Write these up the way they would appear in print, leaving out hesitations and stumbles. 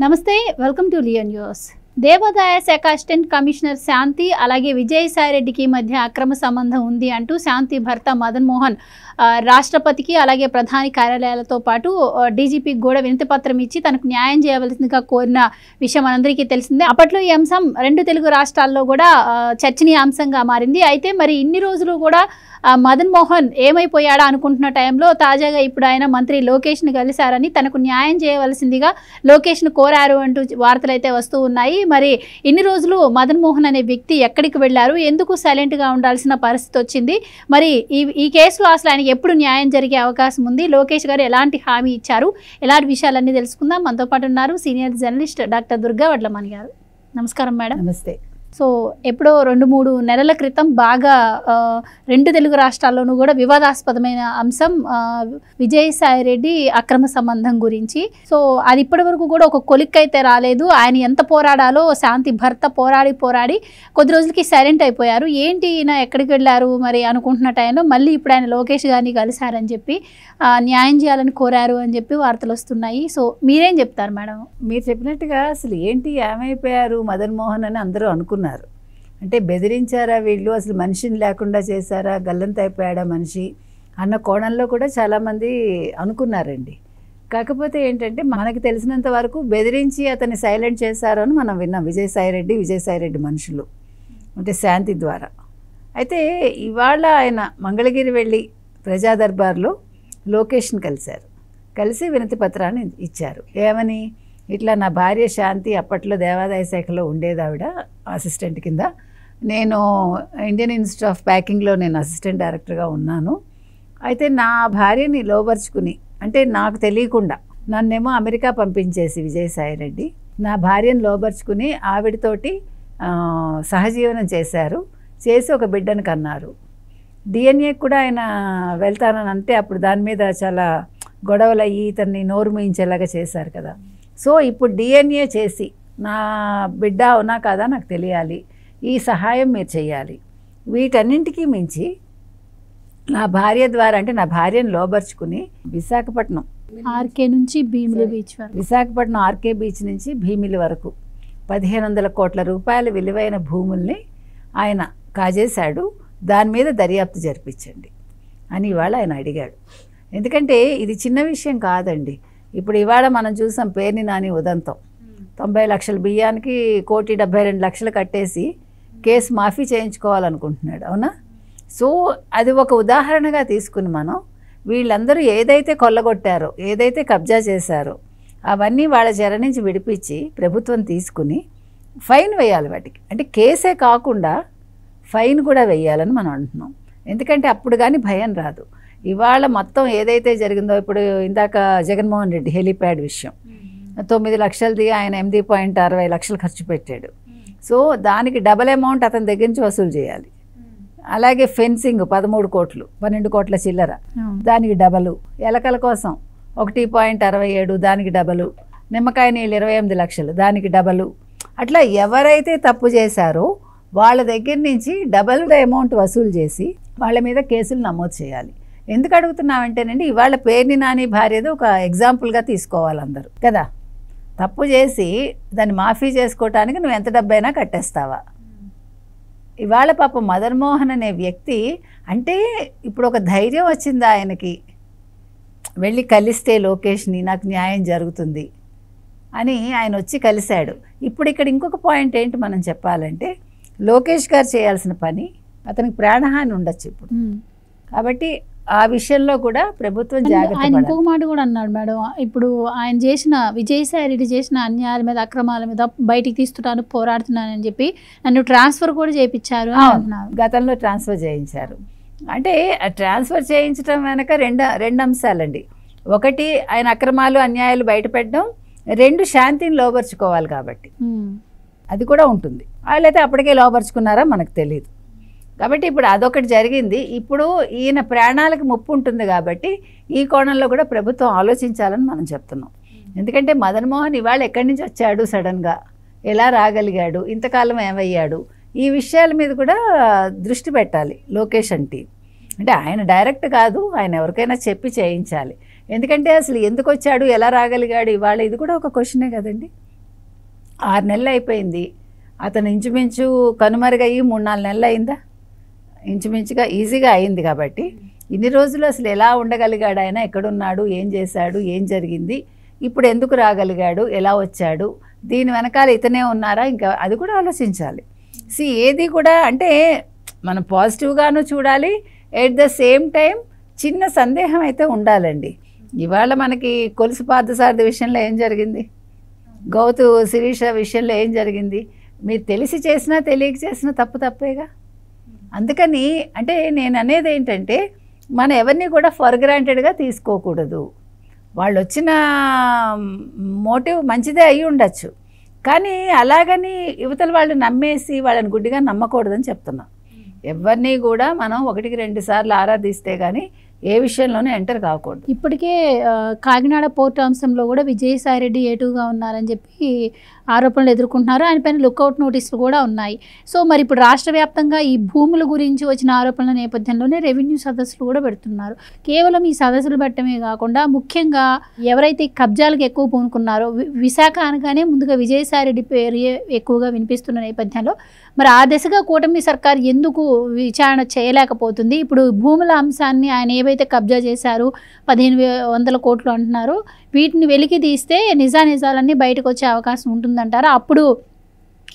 నమస్తే, welcome to Leo news. దేవాదాయ శాఖ అసిస్టెంట్ కమిషనర్ శాంతి అలాగే విజయసాయిరెడ్డికి మధ్య అక్రమ సంబంధం ఉంది అంటూ శాంతి భర్త మదన్ మోహన్ రాష్ట్రపతికి అలాగే ప్రధాని కార్యాలయాలతో పాటు డీజీపీకి కూడా వినతి పత్రం ఇచ్చి తనకు న్యాయం చేయవలసిందిగా కోరిన విషయం మనందరికీ తెలిసిందే. అప్పట్లో ఈ అంశం రెండు తెలుగు రాష్ట్రాల్లో కూడా చర్చనీయాంశంగా మారింది. అయితే మరి ఇన్ని రోజులు కూడా మదన్ మోహన్ ఏమైపోయాడా అనుకుంటున్న టైంలో తాజాగా ఇప్పుడు ఆయన మంత్రి లోకేష్ని కలిశారని, తనకు న్యాయం చేయవలసిందిగా లోకేష్ను కోరారు అంటూ వార్తలు అయితే వస్తూ ఉన్నాయి. మరి ఇన్ని రోజులు మదన్ మోహన్ అనే వ్యక్తి ఎక్కడికి వెళ్ళారు, ఎందుకు సైలెంట్గా ఉండాల్సిన పరిస్థితి వచ్చింది, మరి ఈ కేసులో అసలు ఆయనకి ఎప్పుడు న్యాయం జరిగే అవకాశం ఉంది, లోకేష్ గారు ఎలాంటి హామీ ఇచ్చారు, ఎలాంటి విషయాలన్నీ తెలుసుకుందాం. మనతో పాటు ఉన్నారు senior journalist doctor Durga Vadlamani గారు. నమస్కారం మేడం. నమస్తే. సో ఎప్పుడో 2-3 నెలల క్రితం బాగా రెండు తెలుగు రాష్ట్రాల్లోనూ కూడా వివాదాస్పదమైన అంశం విజయసాయిరెడ్డి అక్రమ సంబంధం గురించి. సో అది ఇప్పటి వరకు కూడా ఒక కొలిక్కైతే రాలేదు. ఆయన ఎంత పోరాడాలో శాంతి భర్త పోరాడి కొద్ది రోజులకి సైలెంట్ అయిపోయారు. ఏంటి ఈయన ఎక్కడికి వెళ్ళారు మరి అనుకుంటున్న టైంలో మళ్ళీ ఇప్పుడు ఆయన లోకేష్ గారిని కలిశారని చెప్పి న్యాయం చేయాలని కోరారు అని చెప్పి వార్తలు వస్తున్నాయి. సో మీరేం చెప్తారు మేడం? మీరు చెప్పినట్టుగా అసలు ఏంటి ఏమైపోయారు మదన్ మోహన్ అని అందరూ అనుకున్నారు. అంటే బెదిరించారా వీళ్ళు, అసలు మనిషిని లేకుండా చేశారా, గల్లంత అయిపోయాడా మనిషి అన్న కోణంలో కూడా చాలామంది అనుకున్నారండి. కాకపోతే ఏంటంటే మనకు తెలిసినంత వరకు బెదిరించి అతన్ని సైలెంట్ చేశారు అని మనం విన్నాం. విజయసాయిరెడ్డి మనుషులు అంటే శాంతి ద్వారా. అయితే ఇవాళ ఆయన మంగళగిరి వెళ్ళి ప్రజా దర్బార్లో లోకేష్ని కలిసి వినతి పత్రాన్ని ఇచ్చారు. ఏమని, ఇట్లా నా భార్య శాంతి అప్పట్లో దేవాదాయ శాఖలో ఉండేది, ఆవిడ అసిస్టెంట్ కింద. నేను ఇండియన్ ఇన్స్టిట్యూట్ ఆఫ్ ప్యాకింగ్లో నేను అసిస్టెంట్ డైరెక్టర్గా ఉన్నాను. అయితే నా భార్యని లోబర్చుకుని, అంటే నాకు తెలియకుండా నన్నేమో అమెరికా పంపించేసి విజయసాయిరెడ్డి నా భార్యను లోబర్చుకుని ఆవిడతోటి సహజీవనం చేసి ఒక బిడ్డను కన్నారు. డిఎన్ఏ కూడా ఆయన వెళ్తానని అంటే అప్పుడు దాని మీద చాలా గొడవలు అయ్యి ఇతన్ని నోరు మూయించేలాగా చేశారు కదా. సో ఇప్పుడు డిఎన్ఏ చేసి నా బిడ్డ అవునా కాదా నాకు తెలియాలి, ఈ సహాయం మీరు చేయాలి. వీటన్నింటికీ మించి నా భార్య ద్వారా, అంటే నా భార్యను లోబర్చుకుని విశాఖపట్నం ఆర్కే నుంచి భీమిలి బీచ్ వరకు, విశాఖపట్నం ఆర్కే బీచ్ నుంచి భీమిలి వరకు 1500 కోట్ల రూపాయల విలువైన భూముల్ని ఆయన కాజేశాడు, దాని మీద దర్యాప్తు జరిపించండి అని ఇవాళ ఆయన అడిగాడు. ఎందుకంటే ఇది చిన్న విషయం కాదండి. ఇప్పుడు ఇవాళ మనం చూసాం పేర్ని నాని ఉదంతం. 90 లక్షల బియ్యానికి 1,72,00,000 కట్టేసి కేసు మాఫీ చేయించుకోవాలనుకుంటున్నాడు, అవునా? సో అది ఒక ఉదాహరణగా తీసుకుని మనం వీళ్ళందరూ ఏదైతే కొల్లగొట్టారో, ఏదైతే కబ్జా చేశారో అవన్నీ వాళ్ళ చెర నుంచి విడిపించి ప్రభుత్వం తీసుకుని ఫైన్ వేయాలి వాటికి. అంటే కేసే కాకుండా ఫైన్ కూడా వేయాలని మనం అంటున్నాం. ఎందుకంటే అప్పుడు కానీ భయం రాదు. ఇవాళ మొత్తం ఏదైతే జరిగిందో, ఇప్పుడు ఇందాక జగన్మోహన్ రెడ్డి హెలిప్యాడ్ విషయం 9 లక్షలది ఆయన 8.60 లక్షలు ఖర్చు పెట్టాడు. సో దానికి డబల్ అమౌంట్ అతని దగ్గర నుంచి వసూలు చేయాలి. అలాగే ఫెన్సింగ్ 13 కోట్లు, 12 కోట్ల చిల్లర, దానికి డబలు. ఎలకల కోసం 1.67 దానికి డబలు. నిమ్మకాయ నీళ్ళు 28 లక్షలు దానికి డబలు. అట్లా ఎవరైతే తప్పు చేశారో వాళ్ళ దగ్గర నుంచి డబల్ అమౌంట్ వసూలు చేసి వాళ్ళ మీద కేసులు నమోదు చేయాలి. ఎందుకు అడుగుతున్నామంటేనండి, ఇవాళ పేర్ని నాని భార్యది ఒక ఎగ్జాంపుల్గా తీసుకోవాలి అందరూ కదా. తప్పు చేసి దాన్ని మాఫీ చేసుకోవటానికి నువ్వు ఎంత డబ్బైనా కట్టేస్తావా? ఇవాళ పాప మదన్ మోహన్ అనే వ్యక్తి అంటే ఇప్పుడు ఒక ధైర్యం వచ్చింది ఆయనకి, వెళ్ళి కలిస్తే లోకేష్ని నాకు న్యాయం జరుగుతుంది అని ఆయన వచ్చి కలిశాడు. ఇప్పుడు ఇక్కడ ఇంకొక పాయింట్ ఏంటి మనం చెప్పాలంటే, లోకేష్ గారు చేయాల్సిన పని, అతనికి ప్రాణహాని ఉండొచ్చు ఇప్పుడు. కాబట్టి ఆ విషయంలో కూడా ప్రభుత్వం జాగ్రత్త. ఆయన ఇంకొక మాట కూడా అన్నాడు మేడం, ఇప్పుడు ఆయన చేసిన విజయసాయిరెడ్డి చేసిన అన్యాయాల మీద, అక్రమాల మీద బయటికి తీస్తున్నాను, పోరాడుతున్నానని చెప్పి నన్ను ట్రాన్స్ఫర్ కూడా చేయించారు అంటున్నారు. గతంలో ట్రాన్స్ఫర్ చేయించారు. అంటే ట్రాన్స్ఫర్ చేయించడం వెనక రెండు అంశాలండి. ఒకటి ఆయన అక్రమాలు అన్యాయాలు బయటపెట్టడం, 2 శాంతిని లోబర్చుకోవాలి కాబట్టి అది కూడా ఉంటుంది. వాళ్ళైతే అప్పటికే లోబర్చుకున్నారా మనకు తెలియదు. కాబట్టి ఇప్పుడు అదొకటి జరిగింది. ఇప్పుడు ఈయన ప్రాణాలకు ముప్పు ఉంటుంది కాబట్టి ఈ కోణంలో కూడా ప్రభుత్వం ఆలోచించాలని మనం చెప్తున్నాం. ఎందుకంటే మదన్ మోహన్ ఇవాళ ఎక్కడి నుంచి వచ్చాడు, సడన్గా ఎలా రాగలిగాడు, ఇంతకాలం ఏమయ్యాడు, ఈ విషయాల మీద కూడా దృష్టి పెట్టాలి లోకేష్ అంటే ఆయన డైరెక్ట్ కాదు, ఆయన ఎవరికైనా చెప్పి చేయించాలి. ఎందుకంటే అసలు ఎందుకు వచ్చాడు, ఎలా రాగలిగాడు ఇవాళ, ఇది కూడా ఒక క్వశ్చనే కదండి. 6 నెలలు అయిపోయింది. అతను ఇంచుమించు కనుమరుగయ్యి 3-4 నెలలు అయిందా? ఇంచుమించుగా ఈజీగా అయింది. కాబట్టి ఇన్ని రోజులు అసలు ఎలా ఉండగలిగాడు ఆయన, ఎక్కడున్నాడు, ఏం చేశాడు, ఏం జరిగింది, ఇప్పుడు ఎందుకు రాగలిగాడు, ఎలా వచ్చాడు, దీని వెనకాల ఇతనే ఉన్నారా, ఇంకా అది కూడా ఆలోచించాలి. ఏది కూడా అంటే మనం పాజిటివ్గాను చూడాలి, ఎట్ ద సేమ్ టైం చిన్న సందేహం అయితే ఉండాలండి. ఇవాళ మనకి కొలుసు పార్థసారథి విషయంలో ఏం జరిగింది, గౌతు శిరీష విషయంలో ఏం జరిగింది, మీరు తెలిసి చేసినా తెలియక చేసినా తప్పేగా. అందుకని అంటే నేను అనేది ఏంటంటే మనం ఎవరిని కూడా ఫర్ గ్రాంటెడ్గా తీసుకోకూడదు. వాళ్ళు వచ్చిన మోటివ్ మంచిదే అయి ఉండొచ్చు, కానీ అలాగని యువతల వాళ్ళు నమ్మేసి వాళ్ళని గుడ్డిగా నమ్మకూడదని చెప్తున్నాం. ఎవరిని కూడా మనం 1-2 సార్లు ఆరాధిస్తే కానీ ఏ విషయంలోనూ ఎంటర్ కాకూడదు. ఇప్పటికే కాకినాడ పోర్టు అంశంలో కూడా విజయసాయిరెడ్డి ఏటుగా ఉన్నారని చెప్పి ఆరోపణలు ఎదుర్కొంటున్నారు. ఆయన పైన లుక్అవుట్ నోటీసులు కూడా ఉన్నాయి. సో మరి ఇప్పుడు రాష్ట్ర వ్యాప్తంగా ఈ భూముల గురించి వచ్చిన ఆరోపణల నేపథ్యంలోనే రెవెన్యూ సదస్సులు కూడా పెడుతున్నారు. కేవలం ఈ సదస్సులు పెట్టడమే కాకుండా ముఖ్యంగా ఎవరైతే కబ్జాలకు ఎక్కువ పూనుకున్నారో విశాఖ అనగానే ముందుగా విజయసాయిరెడ్డి పేరు ఎక్కువగా వినిపిస్తున్న నేపథ్యంలో మరి ఆ దిశగా కూటమి సర్కార్ ఎందుకు విచారణ చేయలేకపోతుంది? ఇప్పుడు భూముల అంశాన్ని ఆయన ఏవైతే కబ్జా చేశారు 1500 కోట్లు అంటున్నారు, వీటిని వెలికి తీస్తే నిజానిజాలన్నీ బయటకు వచ్చే అవకాశం ఉంటుందంటారా? అప్పుడు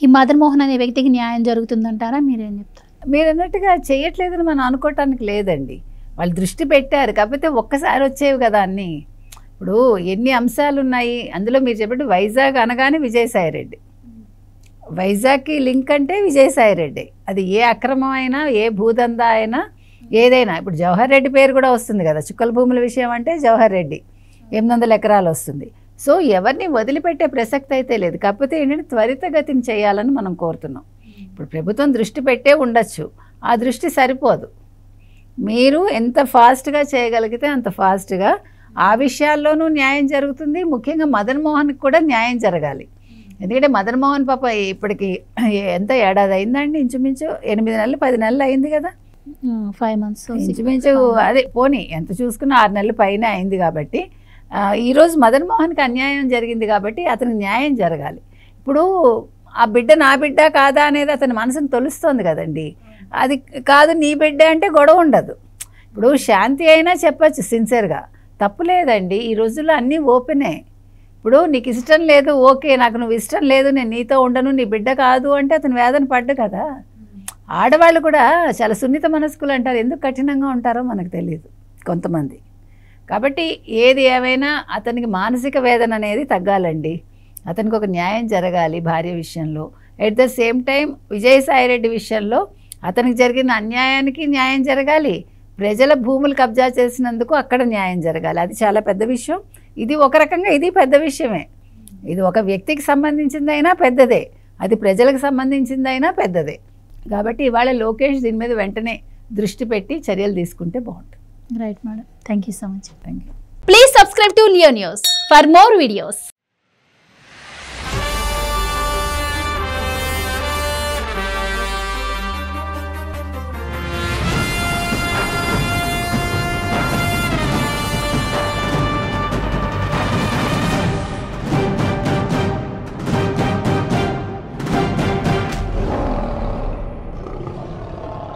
ఈ మదన్ మోహన్ అనే వ్యక్తికి న్యాయం జరుగుతుందంటారా? మీరేం చెప్తారు? మీరు అన్నట్టుగా చేయట్లేదని మనం అనుకోవటానికి లేదండి. వాళ్ళు దృష్టి పెట్టారు, కాకపోతే ఒక్కసారి వచ్చేవి కదా అన్నీ. ఇప్పుడు ఎన్ని అంశాలు ఉన్నాయి అందులో. మీరు చెప్పండి, వైజాగ్ అనగానే విజయసాయిరెడ్డి, వైజాగ్కి లింక్ అంటే విజయసాయిరెడ్డి. అది ఏ అక్రమం అయినా, ఏ భూదందా అయినా, ఏదైనా. ఇప్పుడు జవహర్ రెడ్డి పేరు కూడా వస్తుంది కదా, చుక్కల భూముల విషయం అంటే జవహర్ రెడ్డి 800 ఎకరాలు వస్తుంది. సో ఎవరిని వదిలిపెట్టే ప్రసక్తి అయితే లేదు. కాకపోతే ఏంటంటే త్వరితగతిని చేయాలని మనం కోరుతున్నాం. ఇప్పుడు ప్రభుత్వం దృష్టి పెట్టే ఉండొచ్చు, ఆ దృష్టి సరిపోదు. మీరు ఎంత ఫాస్ట్గా చేయగలిగితే అంత ఫాస్ట్గా ఆ విషయాల్లోనూ న్యాయం జరుగుతుంది. ముఖ్యంగా మదన్ మోహన్కి కూడా న్యాయం జరగాలి. ఎందుకంటే మదన్ మోహన్ పాప ఇప్పటికి ఎంత ఏడాది అయిందండి, ఇంచుమించు 8 నెలలు 10 నెలలు అయింది కదా, 5 months ఇంచుమించు. అదే పోనీ ఎంత చూసుకున్నా 6 నెలల పైన అయింది. కాబట్టి ఈరోజు మదన్ మోహన్కి అన్యాయం జరిగింది కాబట్టి అతనికి న్యాయం జరగాలి. ఇప్పుడు ఆ బిడ్డ నా బిడ్డ కాదా అనేది అతని మనసును తొలుస్తోంది కదండి. అది కాదు నీ బిడ్డ అంటే గొడవ ఉండదు. ఇప్పుడు శాంతి అయినా చెప్పచ్చు సిన్సియర్గా, తప్పు లేదండి. ఈ రోజుల్లో అన్నీ ఓపెనే. ఇప్పుడు నీకు ఇష్టం లేదు, ఓకే, నాకు నువ్వు ఇష్టం లేదు, నేను నీతో ఉండను, నీ బిడ్డ కాదు అంటే అతను వేదన పడ్డు కదా. ఆడవాళ్ళు కూడా చాలా సున్నిత మనస్కులు అంటారు, ఎందుకు కఠినంగా ఉంటారో మనకు తెలియదు కొంతమంది. కాబట్టి ఏది ఏమైనా అతనికి మానసిక వేదన అనేది తగ్గాలండి, అతనికి ఒక న్యాయం జరగాలి భార్య విషయంలో. At the same time Vijayasai Reddy విషయంలో అతనికి జరిగిన అన్యాయానికి న్యాయం జరగాలి, ప్రజల భూములు కబ్జా చేసినందుకు అక్కడ న్యాయం జరగాలి. అది చాలా పెద్ద విషయం. ఇది ఒక రకంగా ఇది పెద్ద విషయమే. ఇది ఒక వ్యక్తికి సంబంధించిందైనా పెద్దదే, అది ప్రజలకు సంబంధించిందైనా పెద్దదే. కాబట్టి ఇవాళ లోకేష్ దీని మీద వెంటనే దృష్టి పెట్టి చర్యలు తీసుకుంటే బాగుంటుంది. Right madam, thank you so much. Thank you. Please subscribe to Leo news for more videos.